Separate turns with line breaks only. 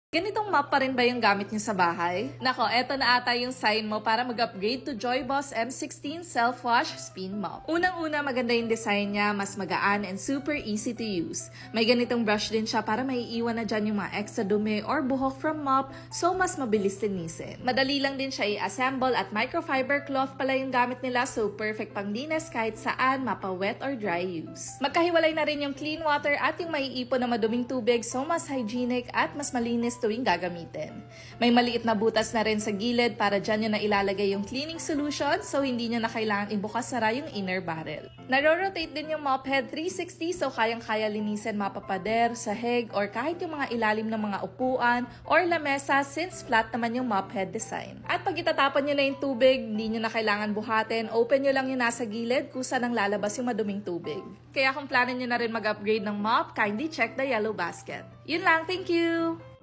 Ganitong mop pa rin ba yung gamit niyo sa bahay? Nako, eto na ata yung sign mo para mag-upgrade to Joyboss M16 Self-Wash Spin Mop. Unang-una, maganda yung design niya, mas magaan and super easy to use. May ganitong brush din siya para maiiwan na dyan yung mga extra dumi or buhok from mop, so mas mabilis linisin. Madali lang din siya i-assemble at microfiber cloth pala yung gamit nila, so perfect pang linis kahit saan, mapa wet or dry use. Magkahiwalay na rin yung clean water at yung maiipon na maduming tubig, so mas hygienic at mas malinis tuwing gagamitin. May maliit na butas na rin sa gilid para dyan nyo na ilalagay yung cleaning solution, so hindi nyo na kailangan ibukas sara yung inner barrel. Naro-rotate din yung mop head 360, so kayang-kaya linisin mapapader, sahig, or kahit yung mga ilalim ng mga upuan or lamesa since flat naman yung mop head design. At pag itatapon nyo na yung tubig, hindi nyo na kailangan buhatin, open nyo lang yung nasa gilid kung saan ang lalabas yung maduming tubig. Kaya kung planin nyo na rin mag-upgrade ng mop, kindly check the yellow basket. Yun lang, thank you!